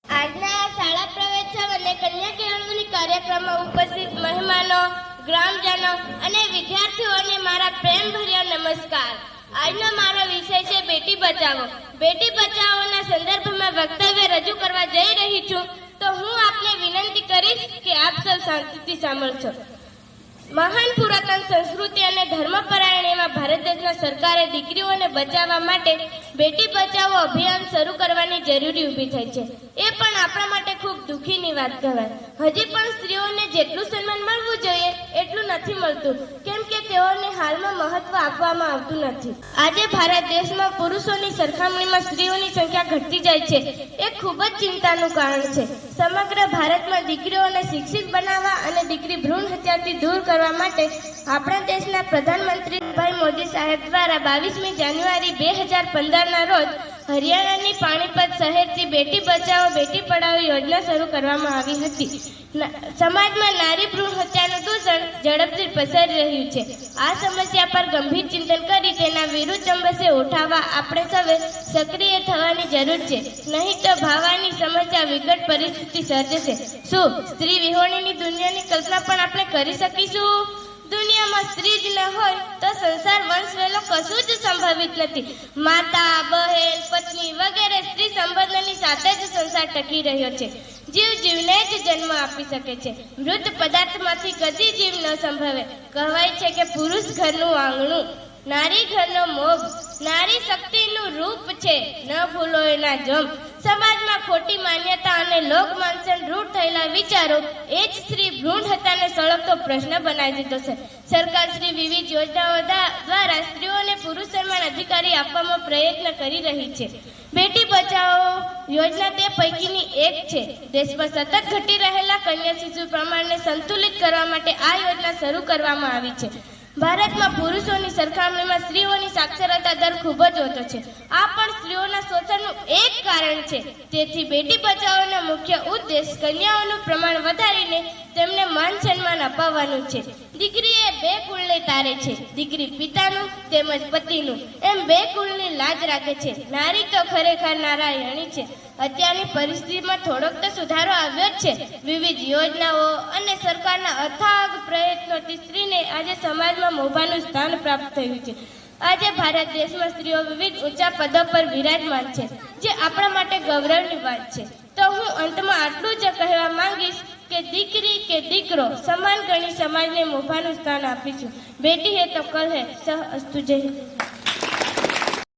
આજના શાળા પ્રવેશોત્સવ અને કન્યા કેળવણી કાર્યક્રમમાં ઉપસ્થિત મહેમાનો, ગ્રામજનો અને વિદ્યાર્થીઓને મારા પ્રેમભર્યા નમસ્કાર. આજનો મારો વિષય છે બેટી બચાવો. બેટી બચાવોના સંદર્ભમાં વક્તવ્ય રજૂ કરવા જઈ રહી છું, તો હું આપને વિનંતી કરીશ કે આપ સૌ શાંતિથી સાંભળશો. મહાન પુરાતન સંસ્કૃતિ અને ધર્મપરાયણ એવા ભારત દેશના સરકારે દીકરીઓને બચાવવા માટે બેટી બચાવો અભિયાન શરૂ કરવાની જરૂરી ઊભી થઈ છે. એ પણ આપણા માટે ખૂબ દુઃખીની વાત કહેવાય. હજી પણ સ્ત્રીઓને જેટલું સન્માન મળવું જોઈએ એટલું નથી મળતું, કેમ કે તેઓને હાલમાં મહત્વ આપવામાં આવતું નથી. આજે ભારત દેશમાં પુરુષોની સરખામણીમાં સ્ત્રીઓની સંખ્યા ઘટતી જાય છે. એ ખૂબ જ ચિંતાનું કારણ છે. સમગ્ર ભારતમાં દીકરીઓને શિક્ષિત બનાવવા અને દીકરી ભ્રૂણ હત્યાથી દૂર કરવા માટે આપણા દેશના પ્રધાનમંત્રી ભાઈ મોદી સાહેબ દ્વારા 22મી જાન્યુઆરી 2015ના રોજ હરિયાણાની પાણીપત શહેરથી બેટી બચાવો બેટી પઢાઓ યોજના શરૂ કરવામાં આવી હતી. સમાજમાં નારી ભ્રૂણ હત્યાનું દૂષણ ઝડપથી પસરી રહ્યું છે. આ સમસ્યા પર ગંભીર ચિંતન કરી તેના વિરુદ્ધ ઝુંબેશ ઉઠાવવા આપણે સૌએ સક્રિય થવાની જરૂર છે. નહીં તો ભાવાની સમસ્યા વિકટ પરિસ્થિતિ સર્જશે. શું સ્ત્રી વિહોણીની દુનિયાની કલ્પના પણ આપણે કરી શકીશું? દુનિયામાં સ્ત્રી જ ન હોય તો સંસાર વંશવેલો કશું જ સંભવિત નથી. માતા, બહેન, પત્ની વગેરે સ્ત્રી સંબંધોની સાથે જ સંસાર ટકી રહ્યો છે. જીવ જીવને જ જન્મ આપી શકે છે. મૃત પદાર્થમાંથી કદી જીવ ન સંભવે. કહેવાય છે કે પુરુષ ઘરનું આંગણું, નારી ઘરનો મોભ, નારી શક્તિનું રૂપ છે, ન ભૂલો એના જોમ. સમાજમાં ખોટી માન્યતા અને લોકમાનસન રૂઢ થયેલા વિચારો એ જ સ્ત્રી ભ્રૂણ હત્યાને સળગતો પ્રશ્ન બનાવી દીધો છે. સરકાર શ્રી વિવિધ યોજનાઓ દ્વારા સ્ત્રીઓને પુરુષ સમાન અધિકારી આપવામાં પ્રયત્ન કરી રહી છે. બેટી બચાવો યોજના તે પૈકીની એક છે. દેશમાં સતત ઘટી રહેલા કન્યા શિશુ પ્રમાણને સંતુલિત કરવા માટે આ યોજના શરૂ કરવામાં આવી છે. ભારતમાં પુરુષોની સરખામણીમાં સ્ત્રીઓની સાક્ષરતા દર ખૂબ જ ઓછો છે. આ પણ સ્ત્રીઓના શોષણનું એક કારણ છે. તેથી બેટી બચાવોનો મુખ્ય ઉદ્દેશ કન્યાઓનું પ્રમાણ વધારીને તેમને માન સન્માન અપાવવાનું છે. દીકરી એ બે કુળને તારે છે. દીકરી પિતાનું તેમજ પતિનું એમ બે કુળની લાજ રાખે છે. નારી તો ખરેખર નારાયણી છે. અત્યારની પરિસ્થિતિમાં થોડોક તો સુધારો આવ્યો જ છે. વિવિધ યોજનાઓ અને સરકારના અથાગ પ્રયત્નોથી સ્ત્રીને આજે સમાજમાં મોભાનું સ્થાન પ્રાપ્ત થયું છે. આજે ભારત દેશમાં સ્ત્રીઓ વિવિધ ઊંચા પદો પર વિરાજમાન છે, જે આપણા માટે ગૌરવની વાત છે. તો હું અંતમાં આટલું જ કહેવા માંગીશ કે દીકરી કે દીકરો સમાન ગણી સમાજને મોભાનું સ્થાન આપીશું. બેટી હે તો કલ હે. સહ અસ્તુ જય હિન્દ.